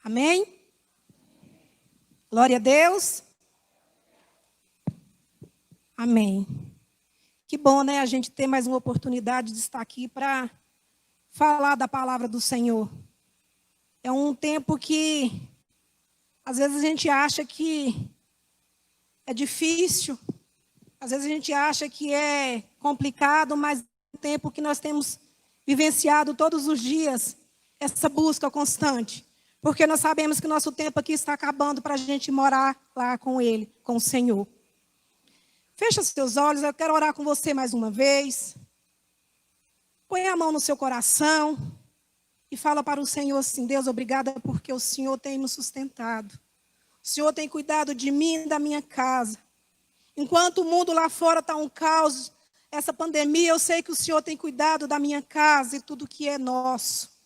Amém? Glória a Deus. Amém. Que bom, né? A gente ter mais uma oportunidade de estar aqui para falar da palavra do Senhor. É um tempo que, às vezes, a gente acha que é difícil, às vezes a gente acha que é complicado, mas é um tempo que nós temos vivenciado todos os dias essa busca constante. Porque nós sabemos que nosso tempo aqui está acabando para a gente morar lá com Ele, com o Senhor. Fecha seus olhos, eu quero orar com você mais uma vez. Põe a mão no seu coração e fala para o Senhor assim: Deus, obrigada porque o Senhor tem me sustentado. O Senhor tem cuidado de mim e da minha casa. Enquanto o mundo lá fora está um caos, essa pandemia, eu sei que o Senhor tem cuidado da minha casa e tudo que é nosso.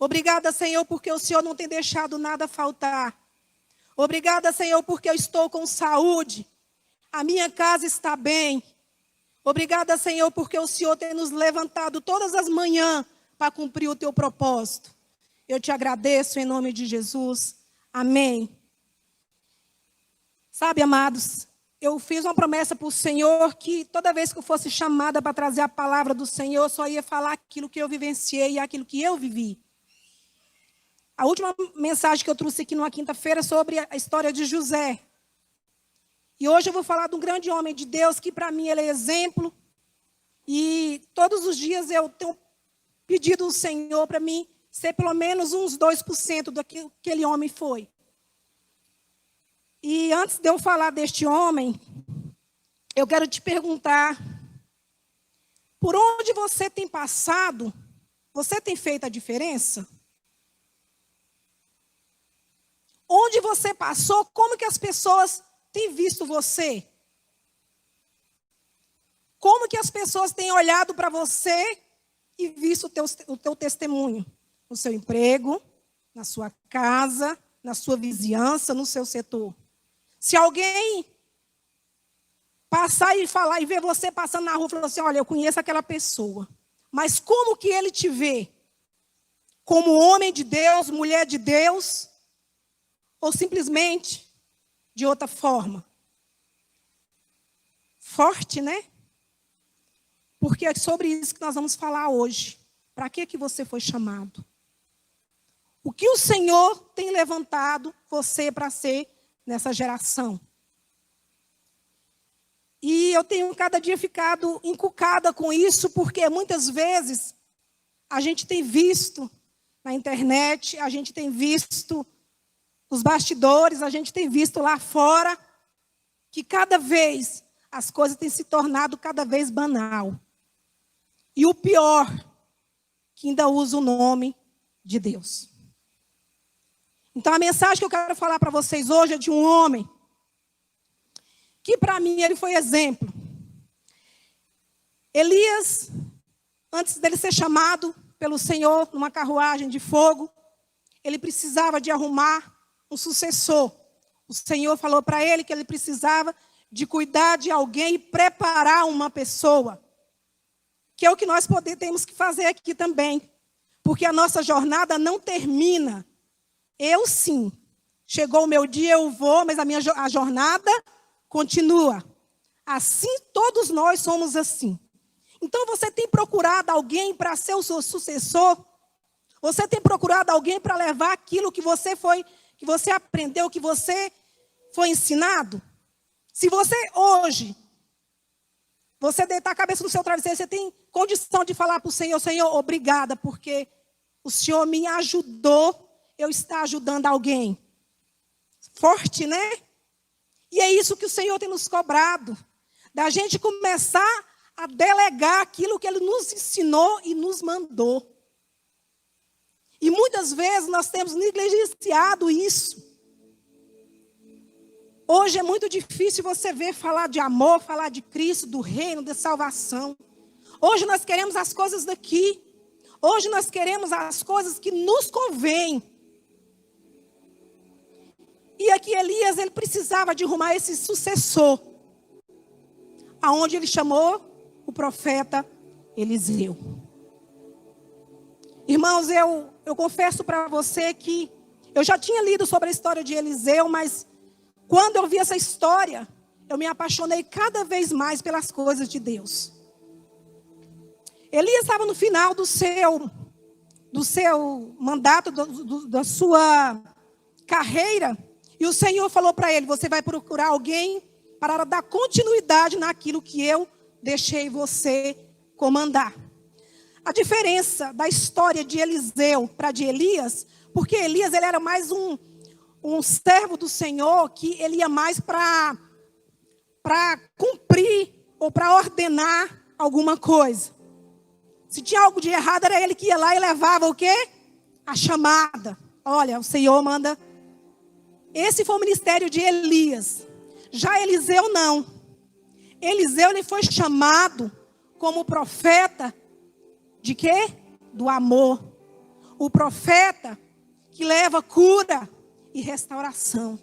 Obrigada, Senhor, porque o Senhor não tem deixado nada faltar. Obrigada, Senhor, porque eu estou com saúde. A minha casa está bem. Obrigada, Senhor, porque o Senhor tem nos levantado todas as manhãs para cumprir o teu propósito. Eu te agradeço em nome de Jesus. Amém. Sabe, amados, eu fiz uma promessa para o Senhor que toda vez que eu fosse chamada para trazer a palavra do Senhor, eu só ia falar aquilo que eu vivenciei e aquilo que eu vivi. A última mensagem que eu trouxe aqui numa quinta-feira é sobre a história de José. E hoje eu vou falar de um grande homem de Deus que para mim ele é exemplo. E todos os dias eu tenho pedido ao Senhor para mim ser pelo menos uns 2% daquilo que aquele homem foi. E antes de eu falar deste homem, eu quero te perguntar, por onde você tem passado, você tem feito a diferença? Onde você passou, como que as pessoas têm visto você? Como que as pessoas têm olhado para você e visto o teu testemunho? No seu emprego, na sua casa, na sua vizinhança, no seu setor. Se alguém passar e falar e ver você passando na rua e falar assim: olha, eu conheço aquela pessoa. Mas como que ele te vê? Como homem de Deus, mulher de Deus? Ou simplesmente de outra forma? Forte, né? Porque é sobre isso que nós vamos falar hoje. Para que você foi chamado? O que o Senhor tem levantado você para ser nessa geração? E eu tenho cada dia ficado encucada com isso, porque muitas vezes a gente tem visto na internet, a gente tem visto nos bastidores, a gente tem visto lá fora que cada vez as coisas têm se tornado cada vez banal. E o pior, que ainda usa o nome de Deus. Então a mensagem que eu quero falar para vocês hoje é de um homem que para mim ele foi exemplo. Elias, antes dele ser chamado pelo Senhor numa carruagem de fogo, ele precisava de arrumar um sucessor. O Senhor falou para ele que ele precisava de cuidar de alguém e preparar uma pessoa. Que é o que nós temos que fazer aqui também. Porque a nossa jornada não termina. Eu sim. Chegou o meu dia, eu vou, mas a jornada continua. Assim, todos nós somos assim. Então, você tem procurado alguém para ser o seu sucessor? Você tem procurado alguém para levar aquilo que você aprendeu, que você foi ensinado? Se você hoje, você deitar a cabeça no seu travesseiro, você tem condição de falar para o Senhor: Senhor, obrigada, porque o Senhor me ajudou, eu estar ajudando alguém. Forte, né? E é isso que o Senhor tem nos cobrado, da gente começar a delegar aquilo que Ele nos ensinou e nos mandou. E muitas vezes nós temos negligenciado isso. Hoje é muito difícil você ver falar de amor, falar de Cristo, do reino, da salvação. Hoje nós queremos as coisas daqui. Hoje nós queremos as coisas que nos convêm. E aqui Elias, ele precisava de arrumar esse sucessor. Aonde ele chamou o profeta Eliseu. Irmãos, eu confesso para você que Eu já tinha lido sobre a história de Eliseu, mas quando eu vi essa história, eu me apaixonei cada vez mais pelas coisas de Deus. Elias estava no final do seu mandato, da sua carreira, e o Senhor falou para ele: você vai procurar alguém para dar continuidade naquilo que eu deixei você comandar. A diferença da história de Eliseu para de Elias, porque Elias ele era mais um servo do Senhor, que ele ia mais para cumprir ou para ordenar alguma coisa. Se tinha algo de errado, era ele que ia lá e levava o quê? A chamada. Olha, o Senhor manda. Esse foi o ministério de Elias. Já Eliseu não. Eliseu ele foi chamado como profeta de quê? Do amor. O profeta que leva cura e restauração.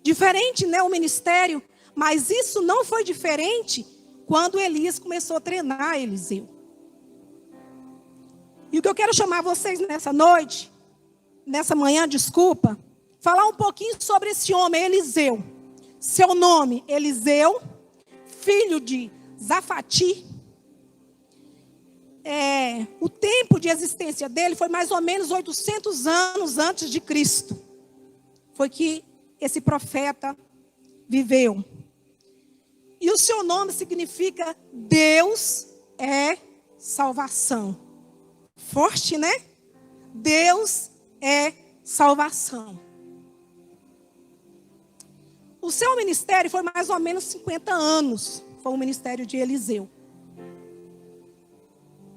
Diferente, né, o ministério, mas isso não foi diferente quando Elias começou a treinar Eliseu. E o que eu quero chamar vocês nessa noite, nessa manhã, desculpa, falar um pouquinho sobre esse homem, Eliseu. Seu nome, Eliseu, filho de Zafati. O tempo de existência dele foi mais ou menos 800 anos antes de Cristo. Foi que esse profeta viveu. E o seu nome significa Deus é salvação. Forte, né? Deus é salvação. O seu ministério foi mais ou menos 50 anos. Foi o ministério de Eliseu.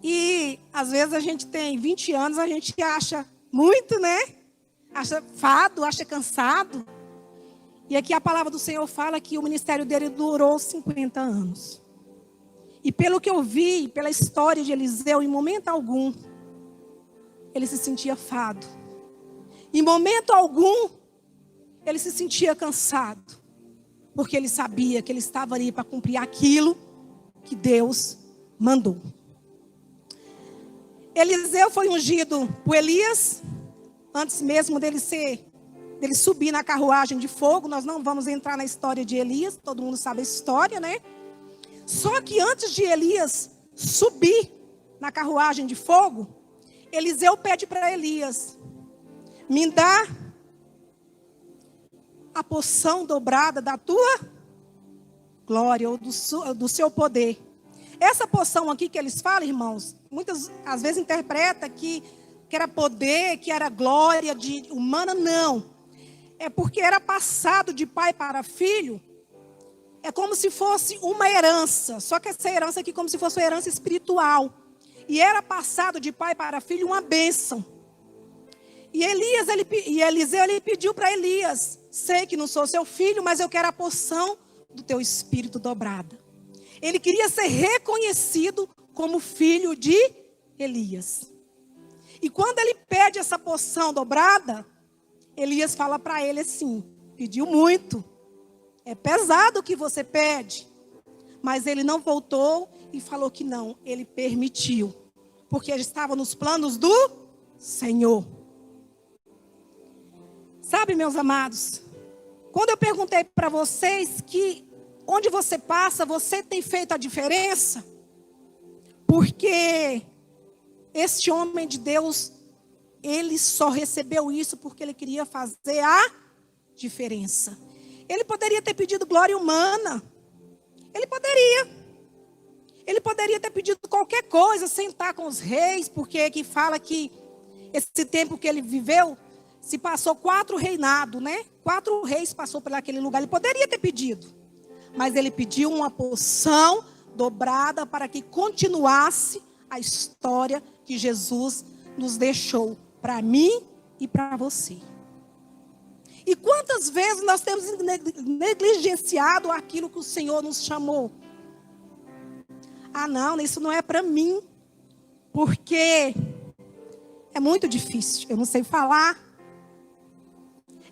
E às vezes a gente tem 20 anos, a gente acha muito, né? Acha fado, acha cansado. E aqui a palavra do Senhor fala que o ministério dele durou 50 anos. E pelo que eu vi, pela história de Eliseu, em momento algum, ele se sentia fado. Em momento algum, ele se sentia cansado. Porque ele sabia que ele estava ali para cumprir aquilo que Deus mandou. Eliseu foi ungido por Elias, antes mesmo dele subir na carruagem de fogo. Nós não vamos entrar na história de Elias, todo mundo sabe a história, né? Só que antes de Elias subir na carruagem de fogo, Eliseu pede para Elias: me dá a porção dobrada da tua glória, ou do seu poder. Essa porção aqui que eles falam, irmãos, muitas às vezes interpreta que era poder, que era glória humana, não. É porque era passado de pai para filho. É como se fosse uma herança, só que essa herança aqui como se fosse uma herança espiritual. E era passado de pai para filho uma bênção. E Eliseu ele pediu para Elias: sei que não sou seu filho, mas eu quero a porção do teu espírito dobrada. Ele queria ser reconhecido como filho de Elias. E quando ele pede essa porção dobrada, Elias fala para ele assim: pediu muito, é pesado o que você pede. Mas ele não voltou e falou que não, ele permitiu, porque ele estava nos planos do Senhor. Sabe, meus amados, quando eu perguntei para vocês que onde você passa, você tem feito a diferença? Porque este homem de Deus, ele só recebeu isso porque ele queria fazer a diferença. Ele poderia ter pedido glória humana. Ele poderia ter pedido qualquer coisa, sentar com os reis, porque aqui fala que esse tempo que ele viveu, se passou 4 reinados, né? 4 reis passou por aquele lugar. Ele poderia ter pedido, mas ele pediu uma porção dobrada para que continuasse a história que Jesus nos deixou para mim e para você. E quantas vezes nós temos negligenciado aquilo que o Senhor nos chamou? Ah, não, isso não é para mim, porque é muito difícil, eu não sei falar.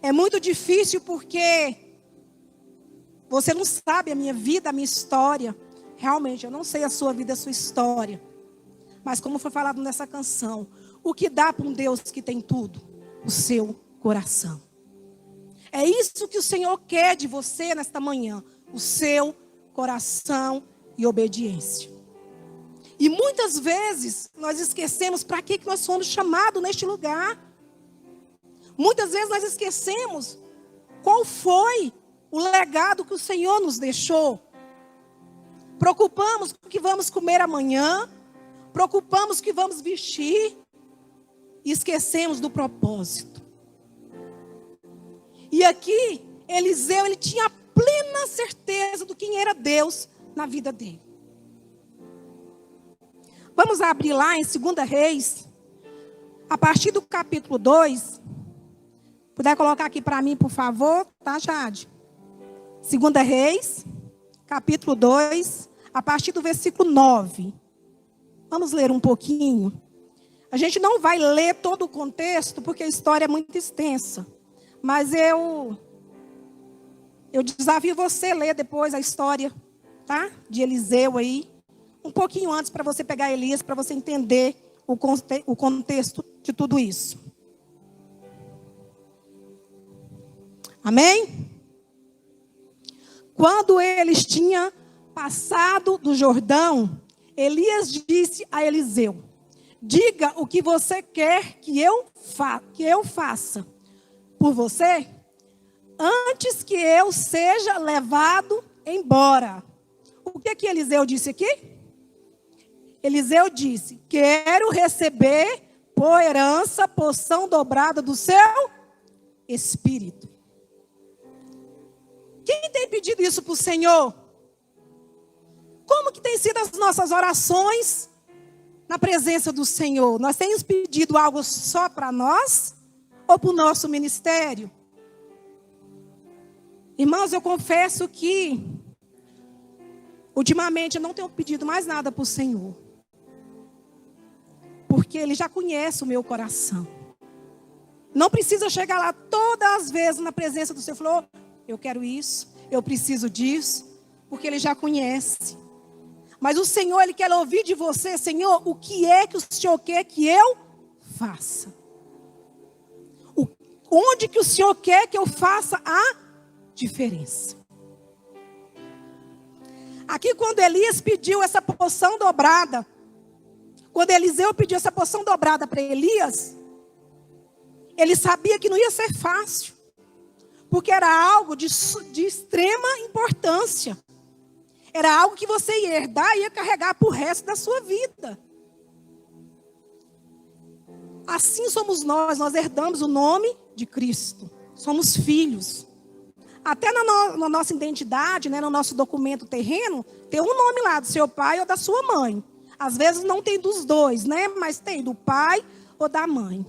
É muito difícil porque você não sabe a minha vida, a minha história. Realmente, eu não sei a sua vida, a sua história. Mas como foi falado nessa canção, o que dá para um Deus que tem tudo? O seu coração. É isso que o Senhor quer de você nesta manhã. O seu coração e obediência. E muitas vezes nós esquecemos para que nós fomos chamados neste lugar. Muitas vezes nós esquecemos qual foi o legado que o Senhor nos deixou. Preocupamos com o que vamos comer amanhã. Preocupamos com o que vamos vestir. E esquecemos do propósito. E aqui, Eliseu, ele tinha plena certeza do quem era Deus na vida dele. Vamos abrir lá em 2 Reis, a partir do capítulo 2. Puder colocar aqui para mim, por favor, tá, Jade? 2 Reis, capítulo 2, a partir do versículo 9. Vamos ler um pouquinho. A gente não vai ler todo o contexto, porque a história é muito extensa. Mas eu desafio você a ler depois a história, tá? De Eliseu aí. Um pouquinho antes para você pegar Elias, para você entender o contexto de tudo isso. Amém? Quando eles tinham passado do Jordão, Elias disse a Eliseu: diga o que você quer que eu faça por você, antes que eu seja levado embora. O que Eliseu disse aqui? Eliseu disse: quero receber por herança a porção dobrada do seu espírito. Quem tem pedido isso para o Senhor? Como que tem sido as nossas orações na presença do Senhor? Nós temos pedido algo só para nós ou para o nosso ministério? Irmãos, eu confesso que ultimamente eu não tenho pedido mais nada para o Senhor. Porque Ele já conhece o meu coração. Não precisa chegar lá todas as vezes na presença do Senhor. Falou, eu quero isso, eu preciso disso. Porque Ele já conhece. Mas o Senhor, Ele quer ouvir de você: Senhor, o que é que o Senhor quer que eu faça? Onde que o Senhor quer que eu faça a diferença? Aqui, quando Elias pediu essa porção dobrada, quando Eliseu pediu essa porção dobrada para Elias, ele sabia que não ia ser fácil, porque era algo de extrema importância. Era algo que você ia herdar e ia carregar para o resto da sua vida. Assim somos nós herdamos o nome de Cristo. Somos filhos. Até na nossa identidade, né, no nosso documento terreno, tem um nome lá do seu pai ou da sua mãe. Às vezes não tem dos dois, né? Mas tem do pai ou da mãe.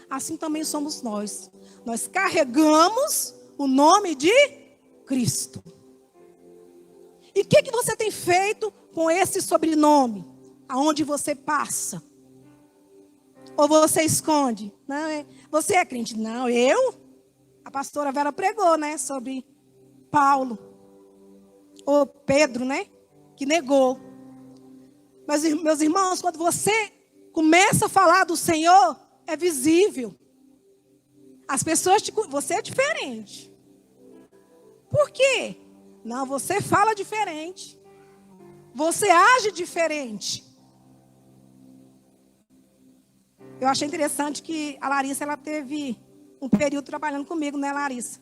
Assim também somos nós. Nós carregamos o nome de Cristo. E o que você tem feito com esse sobrenome? Aonde você passa? Ou você esconde? Não, você é crente? Não, a pastora Vera pregou, né? Sobre Paulo. Ou Pedro, né? Que negou. Mas, meus irmãos, quando você começa a falar do Senhor, é visível. As pessoas você é diferente. Por quê? Não, você fala diferente. Você age diferente. Eu achei interessante que a Larissa, ela teve um período trabalhando comigo, né, Larissa?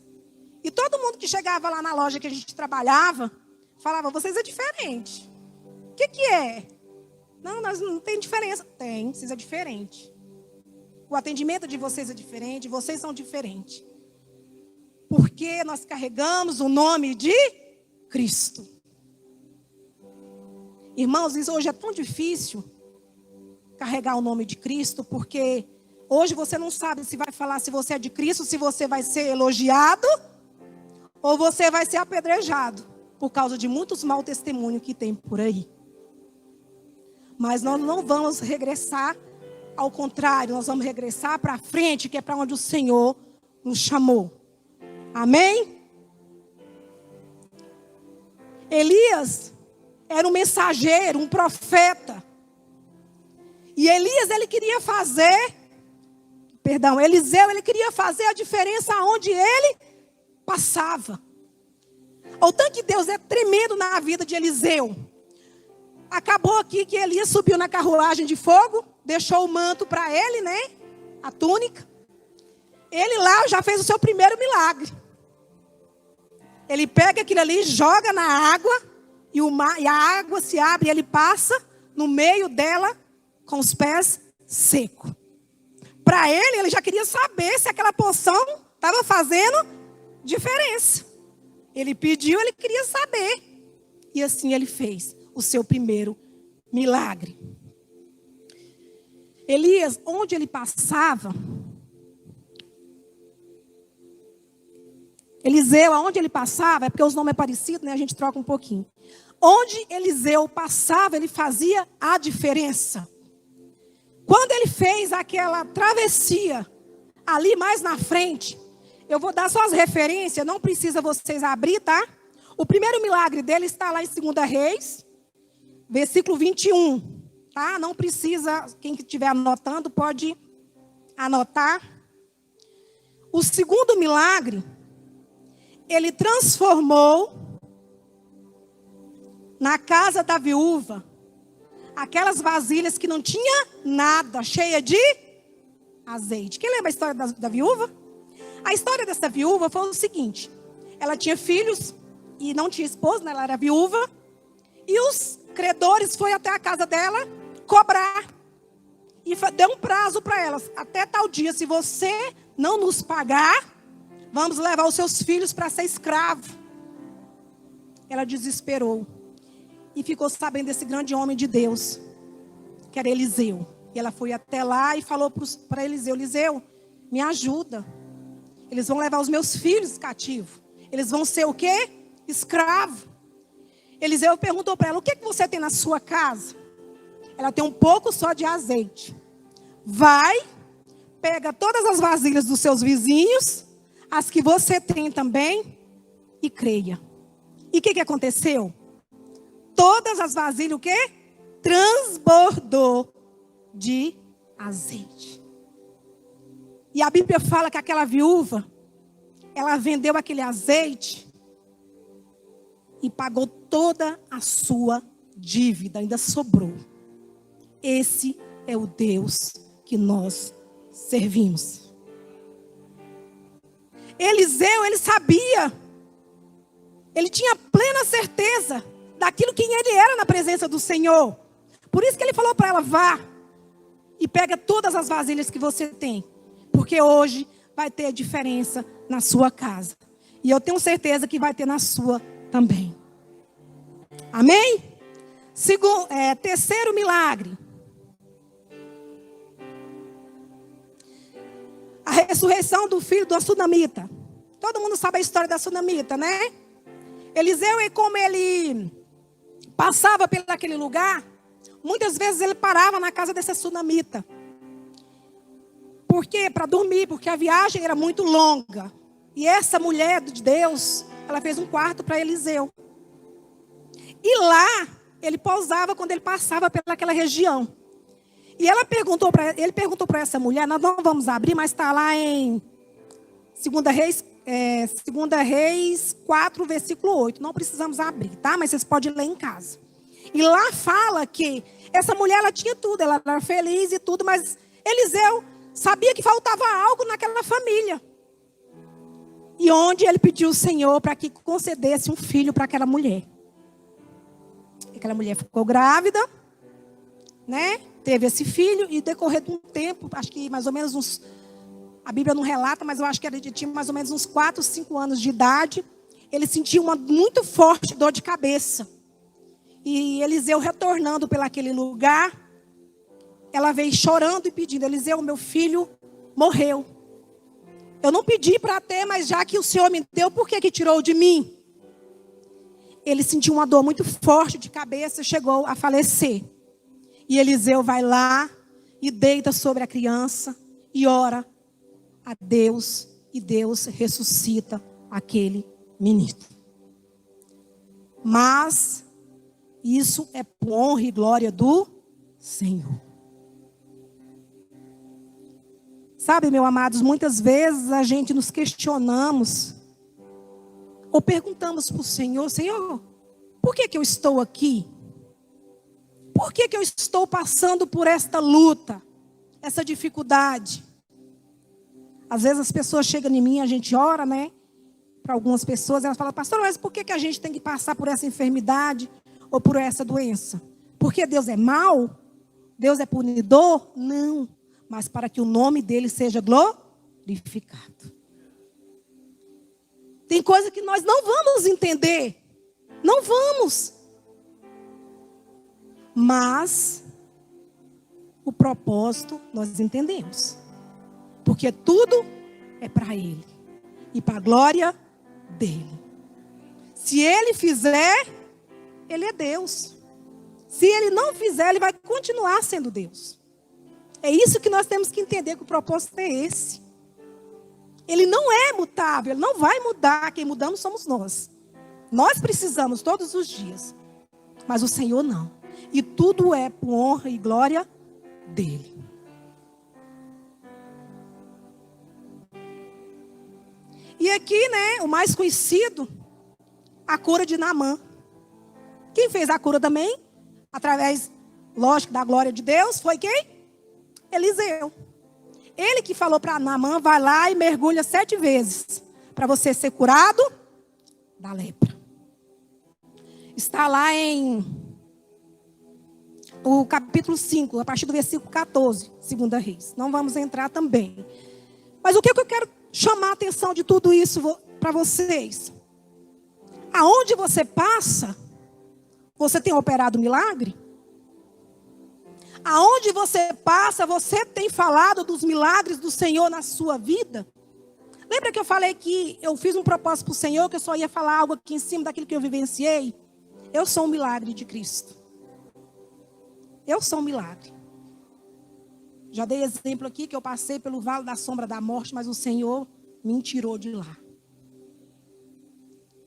E todo mundo que chegava lá na loja que a gente trabalhava, falava, vocês é diferente. O que é? Não, nós não tem diferença. Tem, vocês é diferente. O atendimento de vocês é diferente, vocês são diferentes. Porque nós carregamos o nome de Cristo. Irmãos, isso hoje é tão difícil carregar o nome de Cristo, porque hoje você não sabe se vai falar se você é de Cristo, se você vai ser elogiado ou você vai ser apedrejado por causa de muitos maus testemunhos que tem por aí. Mas nós não vamos regressar, ao contrário, nós vamos regressar para frente, que é para onde o Senhor nos chamou. Amém? Elias era um mensageiro, um profeta. E Elias, ele queria fazer Eliseu, ele queria fazer a diferença onde ele passava. O tanto que Deus é tremendo na vida de Eliseu. Acabou aqui que Elias subiu na carruagem de fogo, deixou o manto para ele, né? A túnica. Ele lá já fez o seu primeiro milagre. Ele pega aquilo ali, joga na água, e a água se abre, e ele passa no meio dela com os pés secos. Para ele já queria saber se aquela poção estava fazendo diferença. Ele pediu, ele queria saber. E assim ele fez o seu primeiro milagre. Elias, onde ele passava, Eliseu, aonde ele passava, é porque os nomes é parecido, né? A gente troca um pouquinho. Onde Eliseu passava, ele fazia a diferença. Quando ele fez aquela travessia, ali mais na frente, eu vou dar só as referências, não precisa vocês abrir, tá? O primeiro milagre dele está lá em 2 Reis, versículo 21, tá? Não precisa, quem estiver anotando pode anotar. O segundo milagre, ele transformou na casa da viúva aquelas vasilhas que não tinha nada, cheia de azeite. Quem lembra a história da viúva? A história dessa viúva foi o seguinte: ela tinha filhos e não tinha esposo, né? Ela era viúva. E os credores foram até a casa dela cobrar. E deu um prazo para elas: até tal dia, se você não nos pagar, vamos levar os seus filhos para ser escravo. Ela desesperou. E ficou sabendo desse grande homem de Deus, que era Eliseu. E ela foi até lá e falou para Eliseu: Eliseu, me ajuda. Eles vão levar os meus filhos cativos. Eles vão ser o quê? Escravo. Eliseu perguntou para ela: o que você tem na sua casa? Ela tem um pouco só de azeite. Vai, pega todas as vasilhas dos seus vizinhos, as que você tem também, e creia. E o que aconteceu? Todas as vasilhas, o quê? Transbordou de azeite. E a Bíblia fala que aquela viúva, ela vendeu aquele azeite e pagou toda a sua dívida, ainda sobrou. Esse é o Deus que nós servimos. Eliseu, ele sabia, ele tinha plena certeza daquilo que ele era na presença do Senhor. Por isso que ele falou para ela: vá e pega todas as vasilhas que você tem, porque hoje vai ter diferença na sua casa. E eu tenho certeza que vai ter na sua também. Amém? Terceiro milagre. A ressurreição do filho do sunamita. Todo mundo sabe a história da sunamita, né? Eliseu, e como ele passava por aquele lugar, muitas vezes ele parava na casa dessa sunamita. Por quê? Para dormir, porque a viagem era muito longa. E essa mulher de Deus, ela fez um quarto para Eliseu. E lá, ele pousava quando ele passava pelaquela região. E ele perguntou para essa mulher, nós não vamos abrir, mas está lá em 2 Reis 4, versículo 8. Não precisamos abrir, tá? Mas vocês podem ler em casa. E lá fala que essa mulher, ela tinha tudo, ela era feliz e tudo, mas Eliseu sabia que faltava algo naquela família. E onde ele pediu ao Senhor para que concedesse um filho para aquela mulher. Aquela mulher ficou grávida, né? Teve esse filho e decorrer de um tempo, acho que mais ou menos a Bíblia não relata, mas eu acho que ele tinha mais ou menos uns 4, 5 anos de idade. Ele sentiu uma muito forte dor de cabeça. E Eliseu retornando pelaquele lugar, ela veio chorando e pedindo: Eliseu, meu filho morreu. Eu não pedi para ter, mas já que o Senhor me deu, por que tirou de mim? Ele sentiu uma dor muito forte de cabeça, chegou a falecer. E Eliseu vai lá e deita sobre a criança e ora a Deus. E Deus ressuscita aquele menino. Mas isso é por honra e glória do Senhor. Sabe, meus amados, muitas vezes a gente nos questionamos ou perguntamos para o Senhor: Senhor, por que eu estou aqui? Por que eu estou passando por esta luta, essa dificuldade? Às vezes as pessoas chegam em mim, a gente ora, né? Para algumas pessoas, elas falam: pastor, mas por que a gente tem que passar por essa enfermidade ou por essa doença? Porque Deus é mau? Deus é punidor? Não, mas para que o nome dele seja glorificado. Tem coisa que nós não vamos entender. Não vamos. Mas o propósito nós entendemos. Porque tudo é para ele. E para a glória dele. Se ele fizer, ele é Deus. Se ele não fizer, ele vai continuar sendo Deus. É isso que nós temos que entender, que o propósito é esse. Ele não é mutável, ele não vai mudar. Quem mudamos somos nós. Nós precisamos todos os dias. Mas o Senhor não. E tudo é por honra e glória dele. E aqui, né, o mais conhecido, a cura de Naamã. Quem fez a cura também, através, lógico, da glória de Deus, foi quem? Eliseu. Ele que falou para Naamã: vai lá e mergulha 7 vezes, para você ser curado da lepra. Está lá em o capítulo 5, a partir do versículo 14, 2 Reis. Não vamos entrar também. Mas o que eu quero chamar a atenção de tudo isso para vocês? Aonde você passa, você tem operado milagre? Aonde você passa, você tem falado dos milagres do Senhor na sua vida? Lembra que eu falei que eu fiz um propósito para o Senhor, que eu só ia falar algo aqui em cima daquilo que eu vivenciei? Eu sou um milagre de Cristo. Eu sou um milagre. Já dei exemplo aqui que eu passei pelo vale da sombra da morte, mas o Senhor me tirou de lá.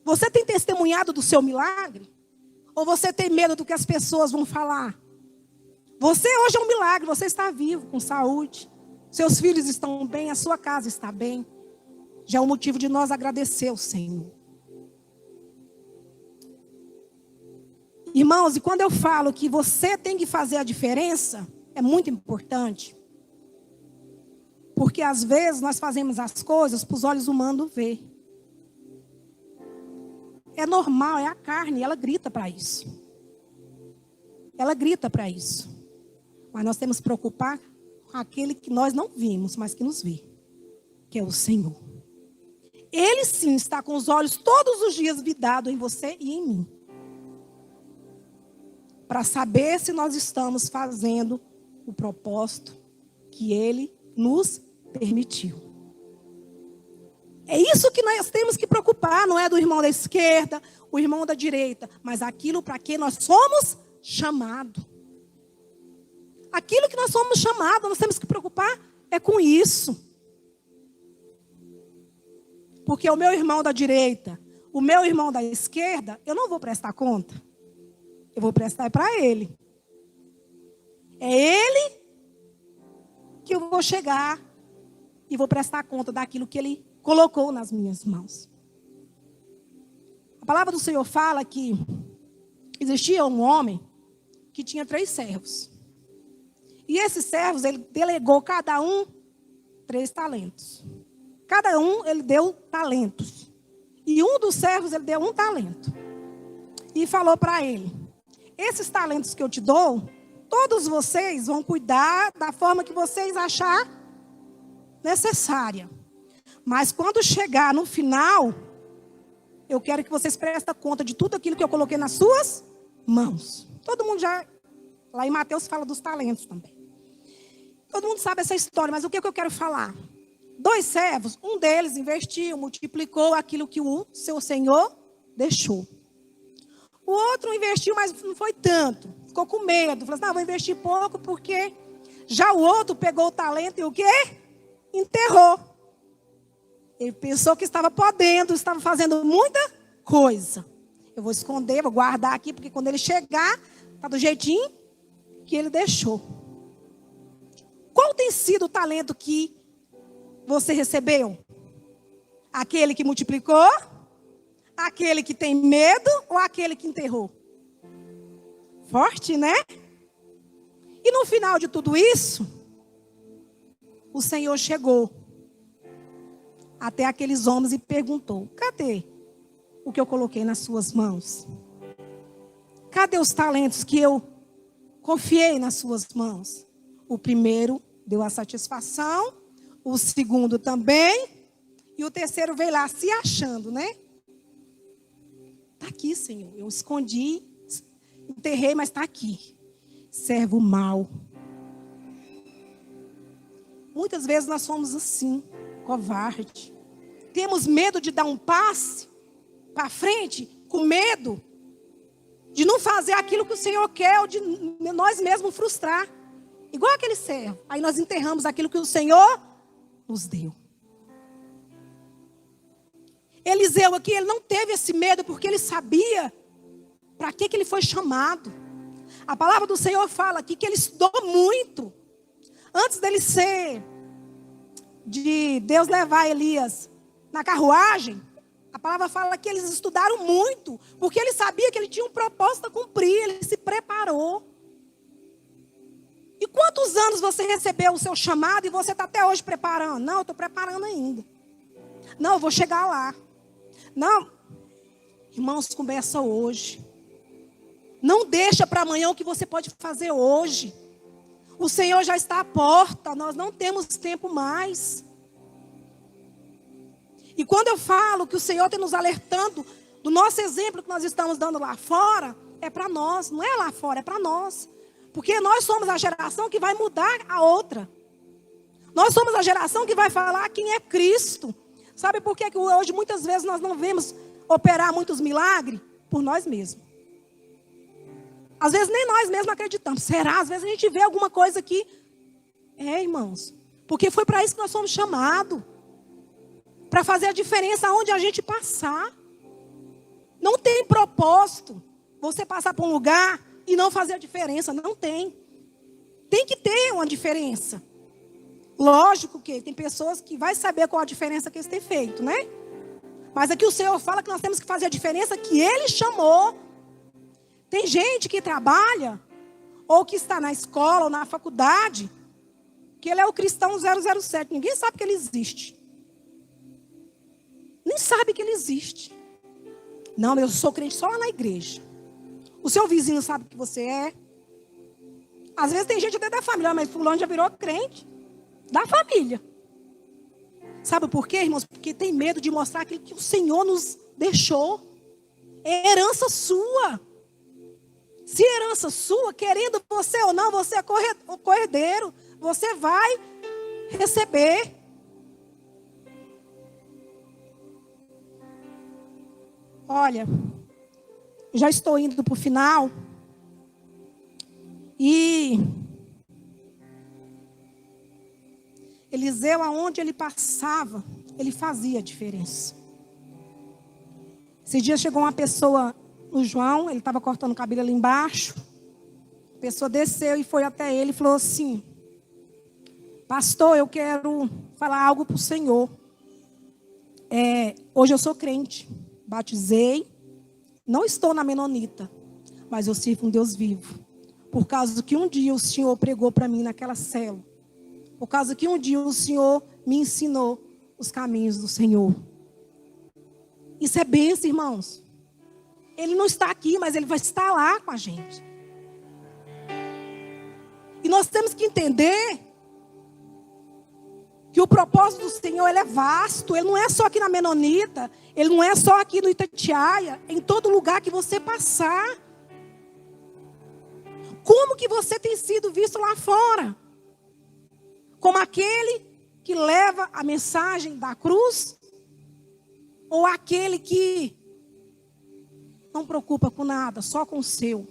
Você tem testemunhado do seu milagre? Ou você tem medo do que as pessoas vão falar? Você hoje é um milagre, você está vivo, com saúde. Seus filhos estão bem, a sua casa está bem. Já é um motivo de nós agradecer ao Senhor. Irmãos, e quando eu falo que você tem que fazer a diferença, é muito importante. Porque às vezes nós fazemos as coisas para os olhos humanos ver. É normal, é a carne, ela grita para isso. Ela grita para isso. Mas nós temos que preocupar com aquele que nós não vimos, mas que nos vê. Que é o Senhor. Ele sim está com os olhos todos os dias vidados em você e em mim. Para saber se nós estamos fazendo o propósito que ele nos permitiu. É isso que nós temos que preocupar, não é do irmão da esquerda, o irmão da direita, mas aquilo para que nós somos chamados. Aquilo que nós somos chamados, nós temos que preocupar é com isso. Porque o meu irmão da direita, o meu irmão da esquerda, eu não vou prestar conta. Eu vou prestar para ele. É ele que eu vou chegar e vou prestar conta daquilo que ele colocou nas minhas mãos. A palavra do Senhor fala que existia um homem que tinha 3 servos. E esses servos, ele delegou cada um 3 talentos. Cada um, ele deu talentos. E um dos servos, ele deu 1 talento. E falou para ele: esses talentos que eu te dou, todos vocês vão cuidar da forma que vocês achar necessária. Mas quando chegar no final, eu quero que vocês prestem conta de tudo aquilo que eu coloquei nas suas mãos. Todo mundo já, lá em Mateus fala dos talentos também. Todo mundo sabe essa história, mas o que eu quero falar? 2 servos, um deles investiu, multiplicou aquilo que o seu senhor deixou. O outro investiu, mas não foi tanto. Ficou com medo. Falou assim: não, vou investir pouco porque já o outro pegou o talento e o quê? Enterrou. Ele pensou que estava podendo, estava fazendo muita coisa. Eu vou esconder, vou guardar aqui, porque quando ele chegar, está do jeitinho que ele deixou. Qual tem sido o talento que você recebeu? Aquele que multiplicou? Aquele que tem medo ou aquele que enterrou? Forte, né? E no final de tudo isso, o Senhor chegou até aqueles homens e perguntou: cadê o que eu coloquei nas suas mãos? Cadê os talentos que eu confiei nas suas mãos? O primeiro deu a satisfação, o segundo também, e o terceiro veio lá se achando, né? Está aqui, Senhor. Eu escondi, enterrei, mas está aqui. Servo mau. Muitas vezes nós somos assim, covarde. Temos medo de dar um passe para frente, com medo de não fazer aquilo que o Senhor quer, ou de nós mesmos frustrar. Igual aquele servo. Aí nós enterramos aquilo que o Senhor nos deu. Eliseu aqui, ele não teve esse medo, porque ele sabia para que ele foi chamado. A palavra do Senhor fala aqui que ele estudou muito. Antes dele de Deus levar Elias na carruagem, a palavra fala que eles estudaram muito, porque ele sabia que ele tinha um propósito a cumprir, ele se preparou. E quantos anos você recebeu o seu chamado e você está até hoje preparando? Não, eu estou preparando ainda. Não, eu vou chegar lá. Não, irmãos, começa hoje. Não deixa para amanhã o que você pode fazer hoje. O Senhor já está à porta, nós não temos tempo mais. E quando eu falo que o Senhor está nos alertando do nosso exemplo que nós estamos dando lá fora, é para nós, não é lá fora, é para nós. Porque nós somos a geração que vai mudar a outra. Nós somos a geração que vai falar quem é Cristo. Sabe por que hoje muitas vezes nós não vemos operar muitos milagres? Por nós mesmos. Às vezes nem nós mesmos acreditamos. Será? Às vezes a gente vê alguma coisa aqui. Irmãos. Porque foi para isso que nós fomos chamados. Para fazer a diferença onde a gente passar. Não tem propósito você passar por um lugar e não fazer a diferença. Não tem. Tem que ter uma diferença. Lógico que tem pessoas que vai saber qual a diferença que eles têm feito, né? Mas aqui o Senhor fala que nós temos que fazer a diferença que Ele chamou. Tem gente que trabalha, ou que está na escola, ou na faculdade, que ele é o cristão 007. Ninguém sabe que ele existe. Nem sabe que ele existe. Não, eu sou crente só lá na igreja. O seu vizinho sabe que você é. Às vezes tem gente até da família, mas fulano já virou crente. Da família. Sabe por quê, irmãos? Porque tem medo de mostrar aquilo que o Senhor nos deixou. É herança sua. Se é herança sua, querendo você ou não, você é cordeiro. Você vai receber. Olha, já estou indo para o final. E Eliseu, aonde ele passava, ele fazia a diferença. Esse dia chegou uma pessoa no João, ele estava cortando o cabelo ali embaixo. A pessoa desceu e foi até ele e falou assim: pastor, eu quero falar algo para o Senhor. Hoje eu sou crente, batizei, não estou na Menonita, mas eu sirvo um Deus vivo. Por causa do que um dia o Senhor pregou para mim naquela célula. Por causa que um dia o Senhor me ensinou os caminhos do Senhor. Isso é bênção, irmãos. Ele não está aqui, mas ele vai estar lá com a gente. E nós temos que entender que o propósito do Senhor, ele é vasto. Ele não é só aqui na Menonita. Ele não é só aqui no Itatiaia. Em todo lugar que você passar. Como que você tem sido visto lá fora? Como aquele que leva a mensagem da cruz? Ou aquele que não preocupa com nada, só com o seu?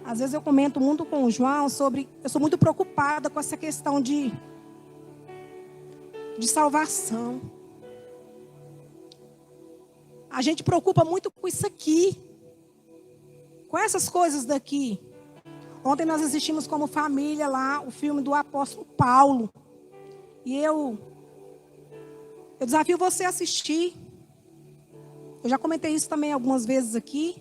Às vezes eu comento muito com o João sobre... Eu sou muito preocupada com essa questão de salvação. A gente preocupa muito com isso aqui. Com essas coisas daqui. Ontem nós assistimos como família lá o filme do apóstolo Paulo. E eu desafio você a assistir. Eu já comentei isso também algumas vezes aqui.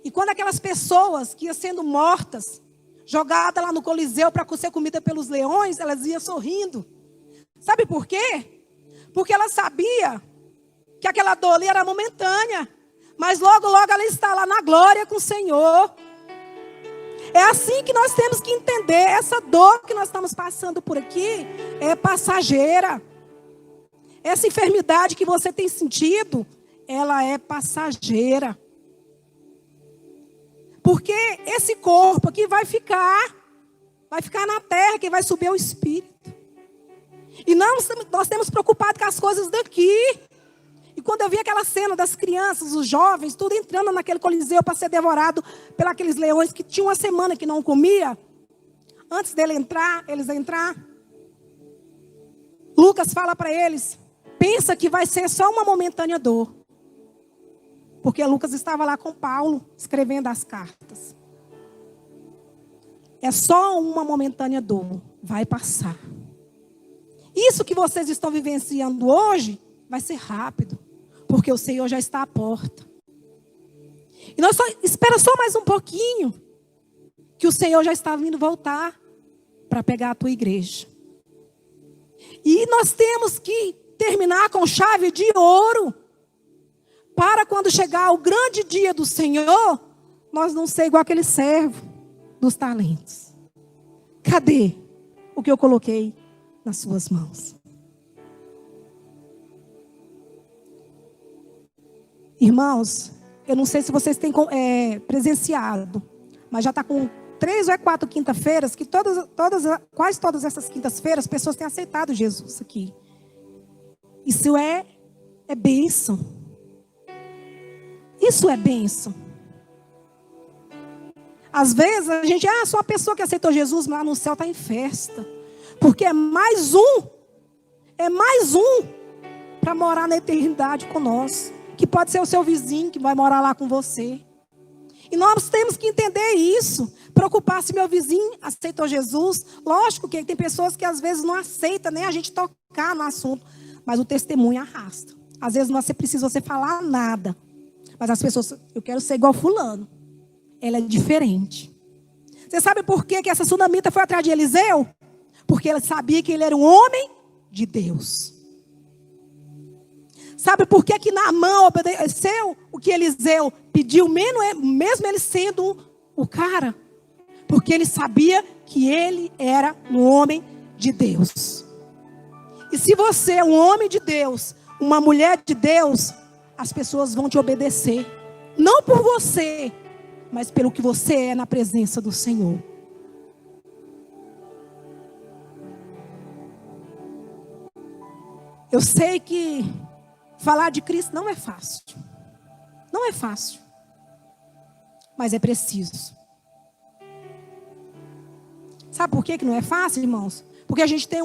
E quando aquelas pessoas que iam sendo mortas, jogadas lá no Coliseu para ser comida pelos leões, elas iam sorrindo. Sabe por quê? Porque ela sabia que aquela dor ali era momentânea. Mas logo, logo ela está lá na glória com o Senhor. É assim que nós temos que entender. Essa dor que nós estamos passando por aqui é passageira. Essa enfermidade que você tem sentido, ela é passageira. Porque esse corpo aqui vai ficar na terra, que vai subir ao Espírito. E nós temos preocupado com as coisas daqui. E quando eu vi aquela cena das crianças, os jovens, tudo entrando naquele coliseu para ser devorado por aqueles leões que tinham uma semana que não comia, antes eles entrar, Lucas fala para eles, pensa que vai ser só uma momentânea dor. Porque Lucas estava lá com Paulo, escrevendo as cartas. É só uma momentânea dor, vai passar. Isso que vocês estão vivenciando hoje, vai ser rápido. Porque o Senhor já está à porta. E nós espera só mais um pouquinho. Que o Senhor já está vindo voltar. Para pegar a tua igreja. E nós temos que terminar com chave de ouro. Para quando chegar o grande dia do Senhor. Nós não ser igual aquele servo dos talentos. Cadê o que eu coloquei nas suas mãos? Irmãos, eu não sei se vocês têm presenciado, mas já está com 3 ou 4 quinta-feiras, que quase todas essas quintas-feiras, as pessoas têm aceitado Jesus aqui. Isso é bênção. Isso é bênção. Às vezes a gente, sou uma pessoa que aceitou Jesus, mas lá no céu está em festa. Porque é mais um para morar na eternidade conosco. Que pode ser o seu vizinho que vai morar lá com você. E nós temos que entender isso. Preocupar se meu vizinho aceitou Jesus. Lógico que tem pessoas que às vezes não aceitam nem a gente tocar no assunto. Mas o testemunho arrasta. Às vezes não precisa você falar nada. Mas as pessoas, eu quero ser igual fulano. Ela é diferente. Você sabe por que essa sunamita foi atrás de Eliseu? Porque ela sabia que ele era um homem de Deus. Sabe por que Naamã obedeceu o que Eliseu pediu, mesmo ele sendo o cara? Porque ele sabia que ele era um homem de Deus. E se você é um homem de Deus, uma mulher de Deus, as pessoas vão te obedecer. Não por você, mas pelo que você é na presença do Senhor. Eu sei que falar de Cristo não é fácil. Não é fácil. Mas é preciso. Sabe por que não é fácil, irmãos? Porque a gente tem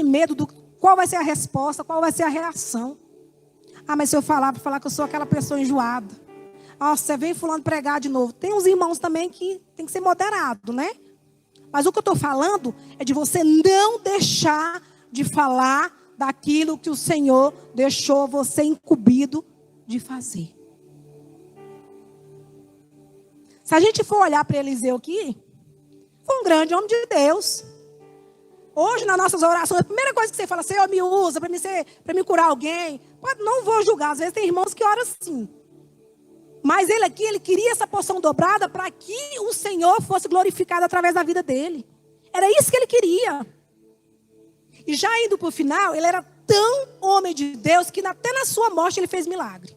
medo do qual vai ser a resposta, qual vai ser a reação. Mas se eu falar que eu sou aquela pessoa enjoada. Você vem fulano pregar de novo. Tem uns irmãos também que tem que ser moderado, né? Mas o que eu estou falando é de você não deixar de falar daquilo que o Senhor deixou você incumbido de fazer. Se a gente for olhar para Eliseu aqui, foi um grande homem de Deus. Hoje, nas nossas orações, a primeira coisa que você fala, Senhor, me usa para me curar alguém. Não vou julgar, às vezes tem irmãos que oram assim. Mas ele aqui, ele queria essa porção dobrada para que o Senhor fosse glorificado através da vida dele. Era isso que ele queria. E já indo para o final, ele era tão homem de Deus que até na sua morte ele fez milagre.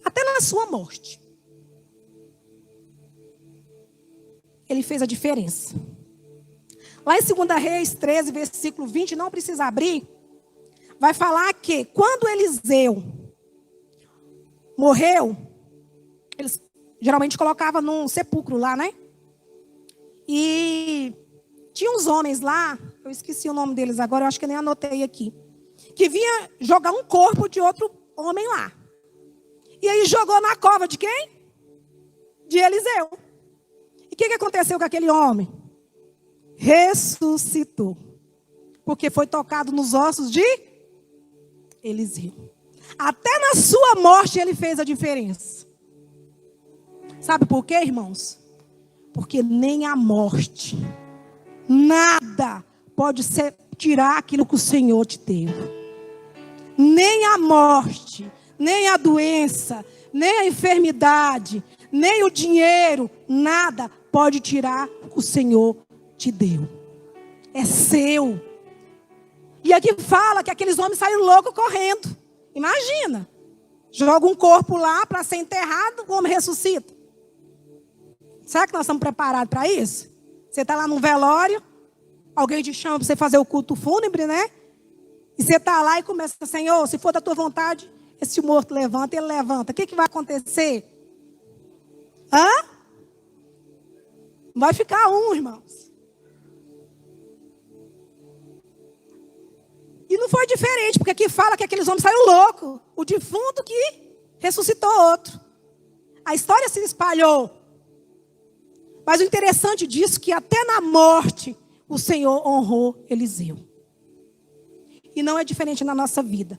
Até na sua morte. Ele fez a diferença. Lá em 2 Reis 13, versículo 20, não precisa abrir, vai falar que quando Eliseu morreu, eles geralmente colocavam num sepulcro lá, né? E tinha uns homens lá, eu esqueci o nome deles agora, eu acho que eu nem anotei aqui, que vinha jogar um corpo de outro homem lá. E aí jogou na cova de quem? De Eliseu. E o que aconteceu com aquele homem? Ressuscitou. Porque foi tocado nos ossos de Eliseu. Até na sua morte ele fez a diferença. Sabe por quê, irmãos? Porque nem a morte, nada pode tirar aquilo que o Senhor te deu. Nem a morte, nem a doença, nem a enfermidade, nem o dinheiro, nada pode tirar o que o Senhor te deu. É seu. E aqui fala que aqueles homens saíram loucos correndo. Imagina. Joga um corpo lá para ser enterrado, o homem ressuscita. Será que nós estamos preparados para isso? Você está lá num velório, alguém te chama para você fazer o culto fúnebre, né? E você está lá e começa, Senhor, se for da tua vontade, esse morto levanta, ele levanta. O que vai acontecer? Hã? Vai ficar um, irmãos. E não foi diferente, porque aqui fala que aqueles homens saíram loucos. O defunto que ressuscitou outro. A história se espalhou. Mas o interessante disso é que até na morte o Senhor honrou Eliseu. E não é diferente na nossa vida.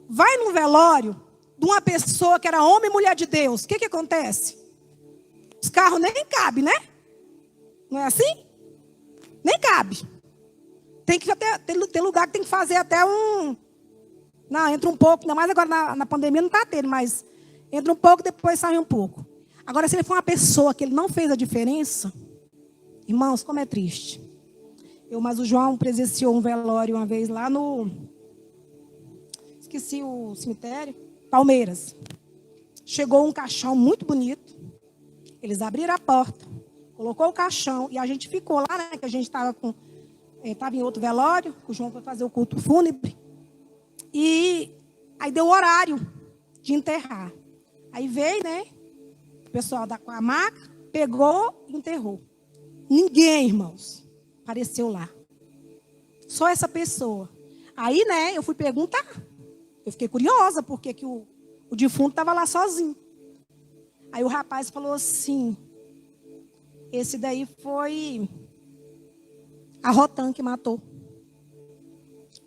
Vai num velório de uma pessoa que era homem e mulher de Deus. O que acontece? Os carros nem cabem, né? Não é assim? Nem cabe. Tem que ter lugar que tem que fazer até um... Não, entra um pouco, ainda mais agora na pandemia não está tendo, mas entra um pouco, depois sai um pouco. Agora, se ele for uma pessoa que ele não fez a diferença, irmãos, como é triste. Mas o João presenciou um velório uma vez lá no... Esqueci o cemitério. Palmeiras. Chegou um caixão muito bonito. Eles abriram a porta, colocou o caixão e a gente ficou lá, né? Que a gente estava em outro velório, o João foi fazer o culto fúnebre. E aí deu o horário de enterrar. Aí veio, né? O pessoal com a maca, pegou e enterrou. Ninguém, irmãos, apareceu lá. Só essa pessoa. Aí, né, eu fui perguntar. Eu fiquei curiosa, porque que o defunto estava lá sozinho. Aí o rapaz falou assim, esse daí foi a Rotan que matou.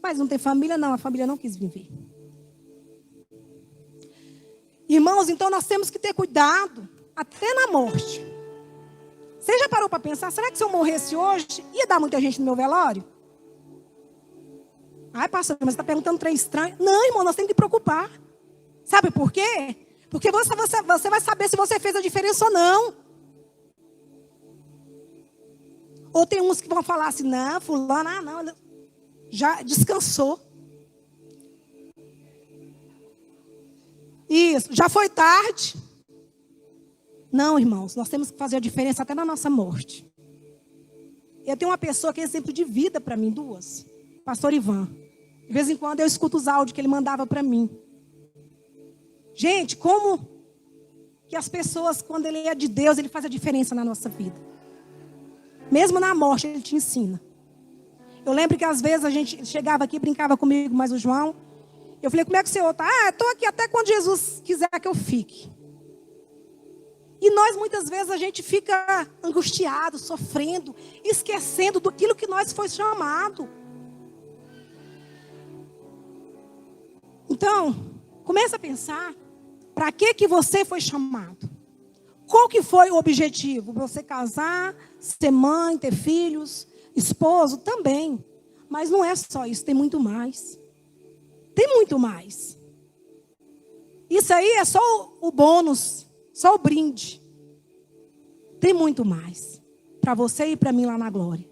Mas não tem família, não. A família não quis viver. Irmãos, então nós temos que ter cuidado até na morte. Você já parou para pensar, será que se eu morresse hoje, ia dar muita gente no meu velório? Ai, pastor, mas você está perguntando trem estranho. Não, irmão, nós temos que preocupar. Sabe por quê? Porque você vai saber se você fez a diferença ou não. Ou tem uns que vão falar assim, não, fulano, não, já descansou. Isso, já foi tarde. Não, irmãos, nós temos que fazer a diferença até na nossa morte. Eu tenho uma pessoa que é exemplo de vida para mim, duas. Pastor Ivan. De vez em quando eu escuto os áudios que ele mandava para mim. Gente, como que as pessoas, quando ele é de Deus, ele faz a diferença na nossa vida. Mesmo na morte, ele te ensina. Eu lembro que às vezes a gente chegava aqui, brincava comigo, mas o João. Eu falei, como é que o senhor está? Estou aqui até quando Jesus quiser que eu fique. E nós, muitas vezes, a gente fica angustiado, sofrendo, esquecendo daquilo que nós foi chamado. Então, começa a pensar, para que você foi chamado? Qual que foi o objetivo? Você casar, ser mãe, ter filhos, esposo? Também. Mas não é só isso, tem muito mais. Tem muito mais. Isso aí é só o bônus, só o brinde. Tem muito mais. Para você e para mim lá na glória.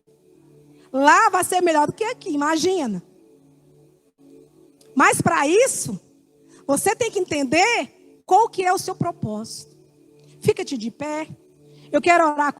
Lá vai ser melhor do que aqui, imagina. Mas para isso, você tem que entender qual que é o seu propósito. Fica-te de pé. Eu quero orar